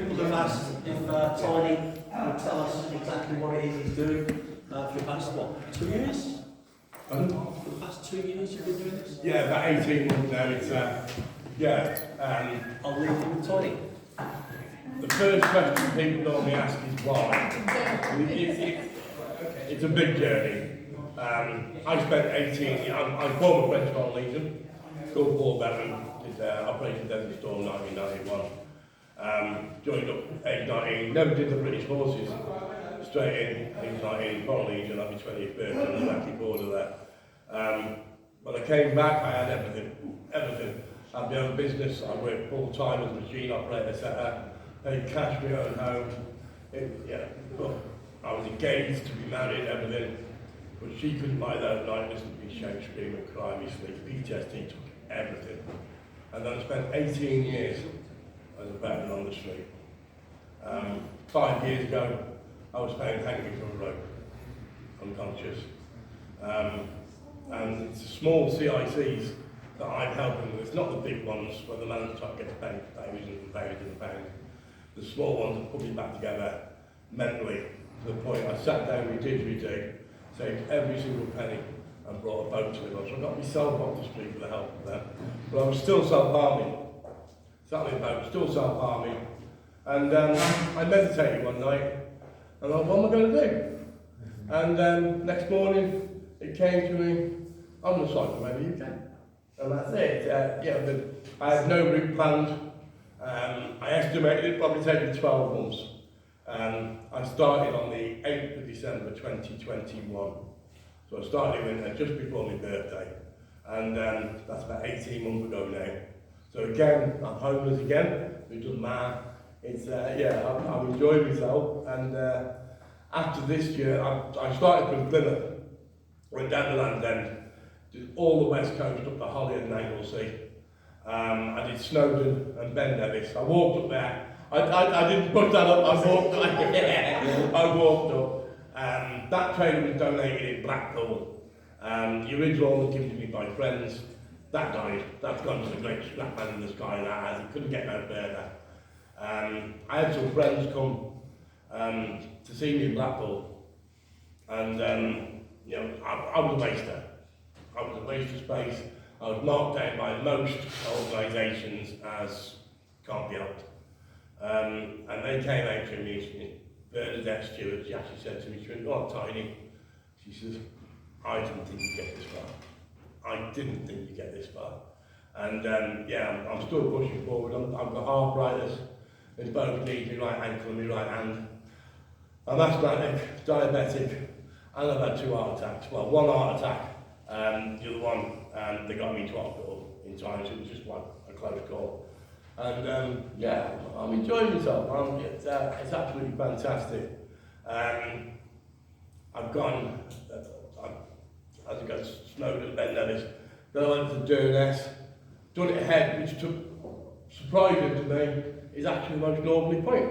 people have asked if Tiny would tell us exactly what it is he's doing for the past, what, 2 years? For the past 2 years you've been doing this? Yeah, about 18 months now. It's, I'll leave you with Tiny. the first question people normally ask is why. It's a big journey. I spent 18 years, I formed a French Foreign Legion, called Paul Bevan, did Operation Desert Storm 1991. Joined up age 19, never did the British Forces, straight in, age 19, Foreign Legion, I'd be 20th birthday on the Iraqi border there. When I came back, I had everything. I had my own business, I worked full time as a machine operator, setter, paid cash for my own home. I was engaged to be married, everything. But she couldn't lie there at night, listen to me shout, scream and cry, me sleep. PTSD took everything. And then I spent 18 years as a veteran on the street. 5 years ago, I was found hanging from a rope, unconscious. And it's the small CICs that I'm helping with. It's not the big ones where the man's trying to get paid thousands and thousands of pounds. The small ones are putting back together mentally to the point I sat down with didgeridoo, saved every single penny and brought a boat to them. So I got myself off the street with the help of them. But I was still self-harming. Sat in a boat, still self-harming. And I meditated one night and I thought, what am I going to do? And next morning it came to me, I'm going to cycle around the UK. And that's it. I had no route planned. I estimated it probably take me 12 months. I started on the 8th of December 2021. So I started winter just before my birthday. And that's about 18 months ago now. So again, I'm homeless again, which doesn't matter. It's, I've enjoyed myself. And after this year, I started from Plymouth, went down the Land's End, did all the west coast up to Holyhead and Anglesey. I did Snowdon and Ben Nevis. I walked up there. I didn't put that up, I walked up. I walked up. That trailer was donated in Blackpool. The original was given to me by friends. That died. That's gone to the great scrap man in the sky, that has. It couldn't get no further. I had some friends come to see me in Blackpool. And, I was a waster. I was a waste of space. I was marked out by most organisations as can't be helped. And they came out to me, Bernadette Stewart, she actually said to me, she went, "Oh, Tiny," she says, "I didn't think you'd get this far. I didn't think you'd get this far." And I'm still pushing forward. I've got arthritis in both knees, my right ankle and my right hand. I'm asthmatic, diabetic, and I've had 2 heart attacks. Well, 1 heart attack, the other one, they got me to hospital in time, so it was just like a close call. And I'm enjoying myself. It's absolutely fantastic. I've gone, as I go to Snowdon, Ben Nevis, then I went to Durness, done it ahead, which took, surprising to me, is actually the most northerly point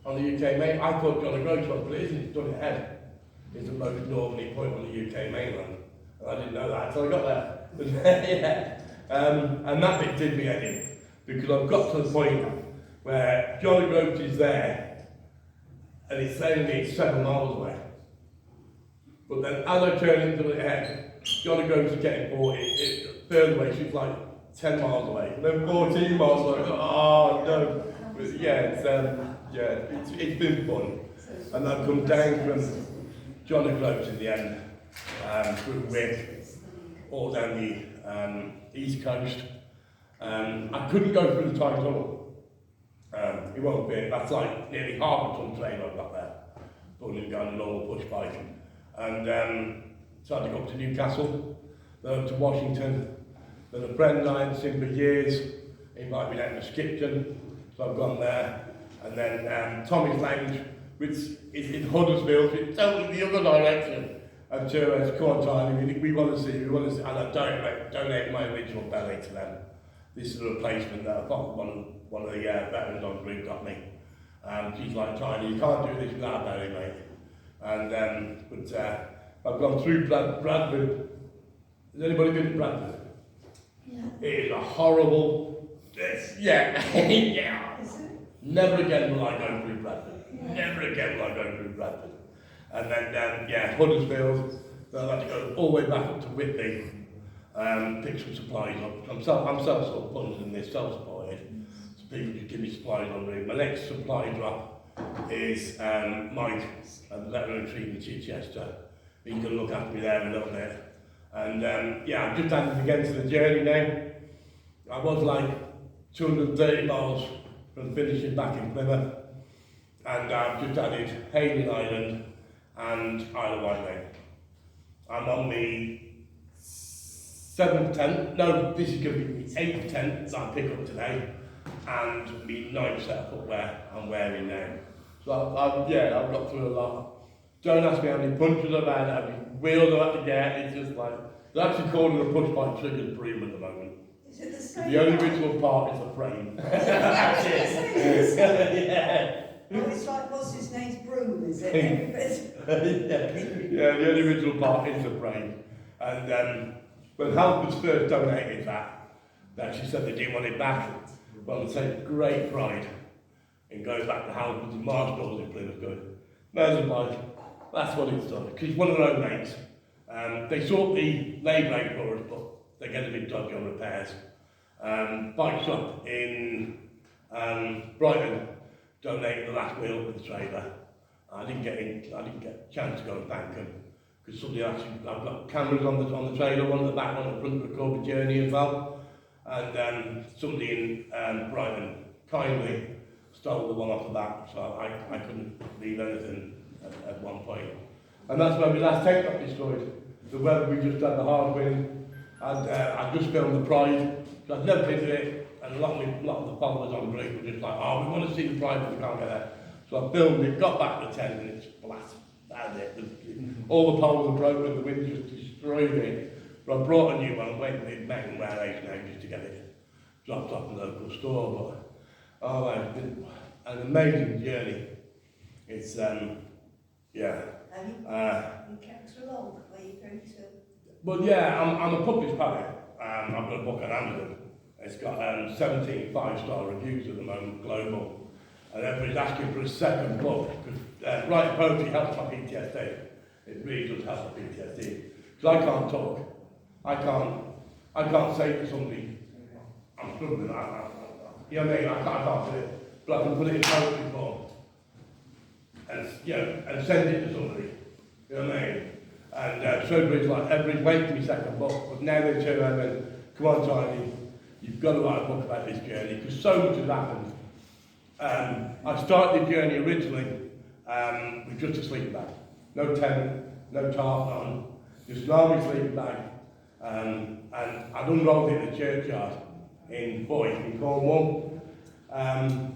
on the UK mainland. I thought John O'Groats was, but it isn't. Done it ahead is the most northerly point on the UK mainland. And I didn't know that until I got there. And that bit did me head in. Because I've got to the point where John O'Groats is there and he's saying me it's 7 miles away. But then as I turn into the head, John O'Groats is getting 40, further away, she's like 10 miles away. And then 14 miles away, oh no. But it's been fun. And I've come down from John O'Groats in the end, through Wick, all down the east coast. I couldn't go through the Tyne Tunnel. It won't be. That's like nearly half a ton train I've got there. Pulling down a normal push bike. And so I had to go up to Newcastle, then up to Washington. Then a friend I hadn't seen for years invited me down to Skipton, so I've gone there. And then Tommy's Lounge, which is in Huddersfield, it's totally the other direction. And to come on, Tiny, we want to see, and I donate my original belly to them. This is a replacement that one of the veterans on the group got me. She's like, "Tiny, you can't do this without a belly, mate." And I've gone through Bradford. Has anybody been to Bradford? Yeah. It is a horrible. Yeah. Never again will I go through Bradford. Never again will I go through Bradford. And then, yeah, Huddersfield, then I had to go all the way back up to Whitby, pick some supplies up. I'm self-funded in this, self-supported. So people just give me supplies on route. My next supply drop is Mike at the veterinary treatment in Chichester. He can look after me there a little bit. And yeah, I've just added again to the journey now. I was like 230 miles from finishing back in Plymouth. And I've just added Hayden Island and Isle of Wight now. I'm on the 7th tent, no, this is going to be the 8th tent that I pick up today, and my 9th set of footwear I'm wearing now. So I've got through a lot. Don't ask me how many punches I've had, how many wheels I've had to get. It's just like, they're actually calling the push bike triggers Broom at the moment. Is it the same? The only original part is the frame. That's it. Yeah. Oh, it's like, what's his name's Broom, is it? Yeah, the only original part is the frame. And when Halfords first donated that she said they didn't want it back. Well, they take great pride in going back to Halfords and Marshall's in Plymouth Good. There's a bike. That's what it's done. Because it's one of their own mates. They sort the labour out for us, but they get a bit dodgy on repairs. Bike shop in Brighton donated the last wheel with the trailer. I didn't get a chance to go and thank them because somebody actually, I've got cameras on the trailer, one at the back, one at the front to record the journey as well. And somebody in Brighton kindly stole the one off the back, so I couldn't leave anything at one point. And that's when we last tent got destroyed. The weather, we just had the hard wind, and I just filmed the Pride, so I'd never been to it. And a lot of the followers on the group were just like, oh, we want to see the Pride, but we can't get there. So I filmed it, got back to the tent, and it's flat. That's it. All the poles are broken, the wind just destroyed it. But I brought a new one, I'm waiting for it back in round 8 now just to get it dropped off in the local store. But, oh, it's been an amazing journey. It's, yeah. Have you kept along where you go to? Well, yeah, I'm a published poet. I've got a book on Amazon. It's got 17 5-star reviews at the moment, global. And everybody's asking for a second book, because writing poetry helps my PTSD. It really does help my PTSD. Because I can't talk. I can't say to somebody, I'm struggling, you know what I mean? I can't do it. But I can put it in poetry form. And, you know, and send it to somebody. You know what I mean? And so everybody's like, everybody's waiting for my second book. But now they turn around and, come on, Tiny, you've got to write a book about this journey, because so much has happened. I started the journey originally with just a sleeping bag. No tent, no tarp on, just an army sleeping bag. And I'd unrolled it in the churchyard in Boy, in Cornwall. And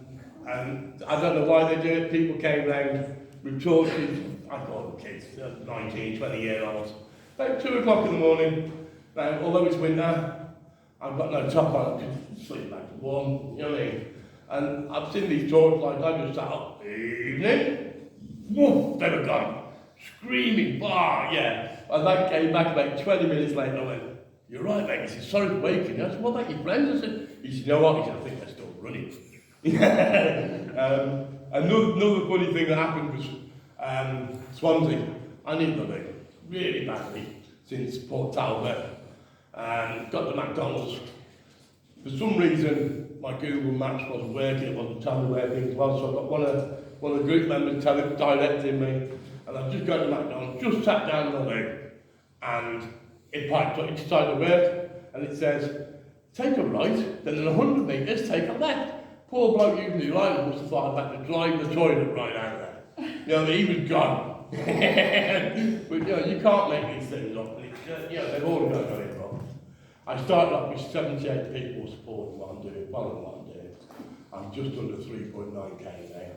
I don't know why they do it. People came round with torches. I call them kids, 19, 20-year-olds. About 2 o'clock in the morning. Now, although it's winter, I've got no top on, because sleeping bag's warm, you know what I mean? And I've seen these torch lights, I just sat up, evening, woof, they were gone. Screaming, bah, yeah. And that came back about 20 minutes later, I went, you're right, mate. He said, sorry for waking you. I said, what about your friends? I said, he said, you know what? He said, I think they're still running. Another funny thing that happened was Swansea. I need money, really badly, since Port Talbot. Got to McDonald's. For some reason, my Google Maps wasn't working, it wasn't telling me where things was, so I got one of the group members directing me, and I've just gone to McDonald's, just sat down on the loo, and it piped up, it decided to work, and it says, take a right, then in 100 metres, take a left. Poor bloke using the line must have thought I'd had to drive the toilet right out there. You know, he was gone. But you know, you can't make these things up, and it's, you know, they've all got to go in wrong. I started off with 78 people supporting what I'm doing, following what I'm doing. I'm just under 3.9k now.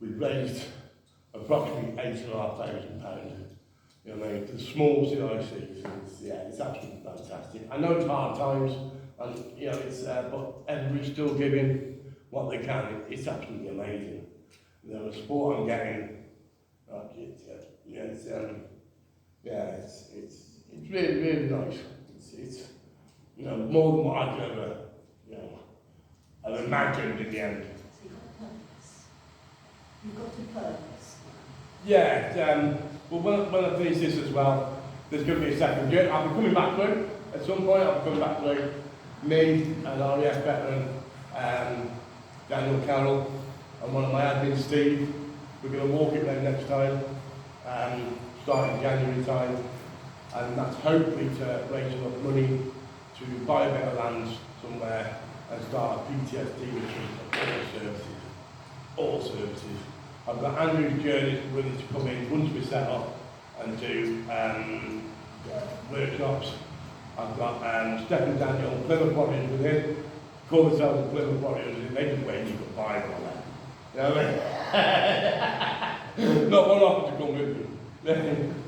We've raised approximately £8,500. You know what I mean? The small CICs, it's absolutely fantastic. I know it's hard times, and you know but everybody's still giving what they can. It's absolutely amazing. You know, the support I'm getting, it's really, really nice. It's you know, more than what I could ever, you know, have imagined in the end. You've got a purpose. Yeah, well, when I finish this as well, there's going to be a second year. I'll be coming back through. At some point, I'll be coming back through. Me, an RAF veteran, Daniel Carroll, and one of my admins, Steve. We're going to walk it then next time, starting January time. And that's hopefully to raise enough money to buy a bit of land somewhere and start a PTSD retreat for all services. I've got Andrew's journey willing to come in once we set up and do workshops. I've got Stephen Daniel, Plymouth Warriors with him, call themselves the Plymouth Warriors, and they just wait you could buy them on that. You know what I mean? Not one offer to come with me.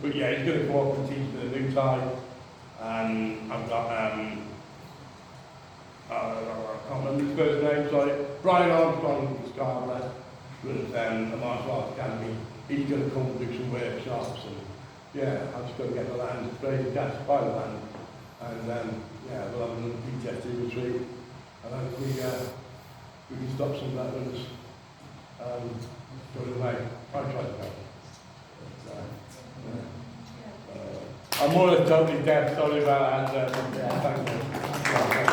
But yeah, he's going to come up and teach me the new tie. I've got, I can't remember his first name, sorry, Brian Armstrong from Scarborough, runs a martial arts academy. He's going to come and do some workshops, and yeah, I'm just going to get the land, raise the cash, buy the land, and yeah, we'll have another PTSD retreat, and hopefully we can stop some veterans going away. I try to help. I'm more than totally deaf, sorry about that. Thank you.